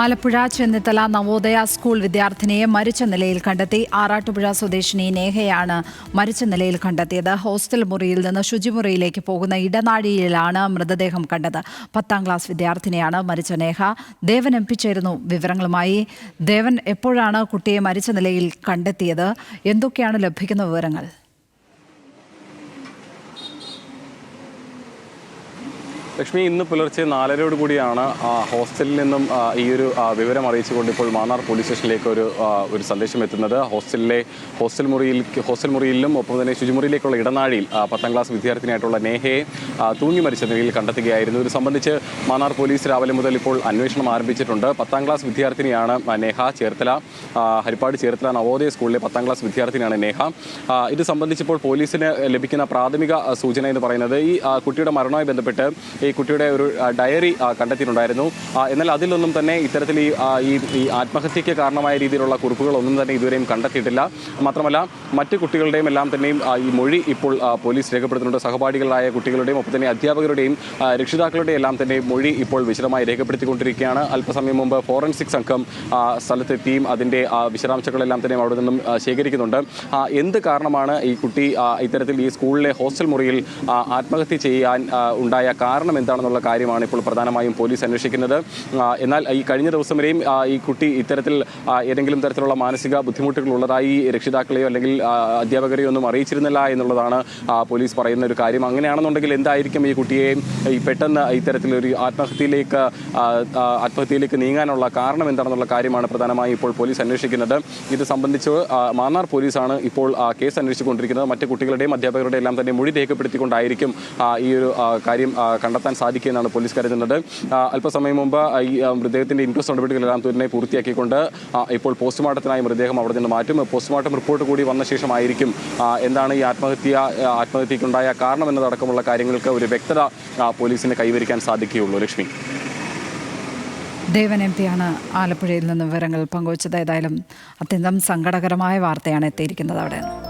Alappuzha Chennithala Navodaya school വിദ്യാർത്ഥിനിയെ മരിച്ച നിലയിൽ കണ്ടെത്തി. ആറാട്ടുപുഴ സ്വദേശിനി നേഹയാണ് മരിച്ച നിലയിൽ കണ്ടെത്തിയത്. ഹോസ്റ്റൽ മുറിയിൽ നിന്ന് ശുചിമുറിയിലേക്ക് പോകുന്ന ഇടനാഴിയിലാണ് മൃതദേഹം കണ്ടത്. 10ാം ക്ലാസ് വിദ്യാർത്ഥിനിയാണ് മരിച്ച നേഹ. ദേവൻ എം പി ചേരുന്നു വിവരങ്ങളുമായി. ദേവൻ, എപ്പോഴാണ് കുട്ടിയെ മരിച്ച നിലയിൽ കണ്ടെത്തിയത്? എന്തൊക്കെയാണ് ലഭിക്കുന്ന വിവരങ്ങൾ? ലക്ഷ്മി, ഇന്ന് പുലർച്ചെ 4:30 കൂടിയാണ് ഹോസ്റ്റലിൽ നിന്നും ഈ ഒരു വിവരം അറിയിച്ചുകൊണ്ട് ഇപ്പോൾ മാന്നാർ പോലീസ് സ്റ്റേഷനിലേക്ക് ഒരു സന്ദേശം എത്തുന്നത്. ഹോസ്റ്റൽ മുറിയിലും ഒപ്പം തന്നെ ശുചിമുറിയിലേക്കുള്ള ഇടനാഴിയിൽ 10ാം ക്ലാസ് വിദ്യാർത്ഥിനിയായിട്ടുള്ള നേഹയെ തൂങ്ങി മരിച്ച നിലയിൽ കണ്ടെത്തുകയായിരുന്നു. ഇത് സംബന്ധിച്ച് മാന്നാർ പോലീസ് രാവിലെ മുതൽ ഇപ്പോൾ അന്വേഷണം ആരംഭിച്ചിട്ടുണ്ട്. 10ാം ക്ലാസ് വിദ്യാർത്ഥിനിയാണ് നേഹ. ഹരിപ്പാട് ചേർത്തല നവോദയ സ്കൂളിലെ 10ാം ക്ലാസ് വിദ്യാർത്ഥിനിയാണ് നേഹ. ഇത് സംബന്ധിച്ചിപ്പോൾ പോലീസിന് ലഭിക്കുന്ന പ്രാഥമിക സൂചന എന്ന് പറയുന്നത് ഈ കുട്ടിയുടെ മരണവുമായി ബന്ധപ്പെട്ട് ഈ കുട്ടിയുടെ ഒരു ഡയറി കണ്ടെത്തിയിട്ടുണ്ടായിരുന്നു. എന്നാൽ അതിലൊന്നും തന്നെ ഇത്തരത്തിൽ ഈ ആത്മഹത്യയ്ക്ക് കാരണമായ രീതിയിലുള്ള കുറിപ്പുകളൊന്നും തന്നെ ഇതുവരെയും കണ്ടെത്തിയിട്ടില്ല. മാത്രമല്ല മറ്റ് കുട്ടികളുടെയും എല്ലാം തന്നെയും ഈ മൊഴി ഇപ്പോൾ പോലീസ് രേഖപ്പെടുത്തുന്നുണ്ട്. സഹപാഠികളായ കുട്ടികളുടെയും ഒപ്പം തന്നെ അധ്യാപകരുടെയും രക്ഷിതാക്കളുടെയും എല്ലാം തന്നെ മൊഴി ഇപ്പോൾ വിശദമായി രേഖപ്പെടുത്തിക്കൊണ്ടിരിക്കുകയാണ്. അല്പസമയം മുമ്പ് ഫോറൻസിക് സംഘം സ്ഥലത്തെത്തിയും അതിൻ്റെ വിശദാംശങ്ങളെല്ലാം തന്നെ അവിടെ നിന്നും ശേഖരിക്കുന്നുണ്ട്. എന്ത് കാരണമാണ് ഈ കുട്ടി ഇത്തരത്തിൽ ഈ സ്കൂളിലെ ഹോസ്റ്റൽ മുറിയിൽ ആത്മഹത്യ ചെയ്യാൻ ഉണ്ടായ കാരണം എന്താണെന്നുള്ള കാര്യമാണ് ഇപ്പോൾ പ്രധാനമായും പോലീസ് അന്വേഷിക്കുന്നത്. എന്നാൽ ഈ കഴിഞ്ഞ ദിവസം വരെയും ഈ കുട്ടി ഇത്തരത്തിൽ ഏതെങ്കിലും തരത്തിലുള്ള മാനസിക ബുദ്ധിമുട്ടുകൾ ഉള്ളതായി രക്ഷിതാക്കളെയോ അല്ലെങ്കിൽ അധ്യാപകരെയോ ഒന്നും അറിയിച്ചിരുന്നില്ല എന്നുള്ളതാണ് പോലീസ് പറയുന്ന ഒരു കാര്യം. അങ്ങനെയാണെന്നുണ്ടെങ്കിൽ എന്തായിരിക്കും ഈ കുട്ടിയെ ഈ പെട്ടെന്ന് ഇത്തരത്തിലൊരു ആത്മഹത്യയിലേക്ക് നീങ്ങാനുള്ള കാരണം എന്താണെന്നുള്ള കാര്യമാണ് പ്രധാനമായും ഇപ്പോൾ പോലീസ് അന്വേഷിക്കുന്നത്. ഇത് സംബന്ധിച്ച് മാന്നാർ പോലീസാണ് ഇപ്പോൾ കേസ് അന്വേഷിച്ചുകൊണ്ടിരിക്കുന്നത്. മറ്റ് കുട്ടികളുടെയും അധ്യാപകരുടെയും എല്ലാം തന്നെ മൊഴി രേഖപ്പെടുത്തിക്കൊണ്ടായിരിക്കും ഈ ഒരു കാര്യം കണ്ടെത്താൻ സാധിക്കുമെന്നാണ് പോലീസ് കരുതുന്നത്. അല്പസമയം മുമ്പ് ഈ മൃതദേഹത്തിൻ്റെ ഇൻക്വസ്റ്റ് നടപടികളെല്ലാം തന്നെ പൂർത്തിയാക്കിക്കൊണ്ട് ഇപ്പോൾ പോസ്റ്റ്മോർട്ടത്തിനായി മൃതദേഹം അവിടെ നിന്ന് മാറ്റും. പോസ്റ്റ്മോർട്ടം റിപ്പോർട്ട് കൂടി വന്ന ശേഷമായിരിക്കും എന്താണ് ഈ ആത്മഹത്യക്കുണ്ടായ കാരണം എന്നതടക്കമുള്ള കാര്യങ്ങൾക്ക് ഒരു വ്യക്തത പോലീസിന് കൈവരിക്കാൻ സാധിക്കുകയുള്ളൂ. ലക്ഷ്മി, ദേവൻ എം പിയാണ് ആലപ്പുഴയിൽ നിന്ന് വിവരങ്ങൾ പങ്കുവച്ചത്. ഏതായാലും അത്യന്തം സങ്കടകരമായ വാർത്തയാണ് എത്തിയിരിക്കുന്നത് അവിടെ നിന്ന്.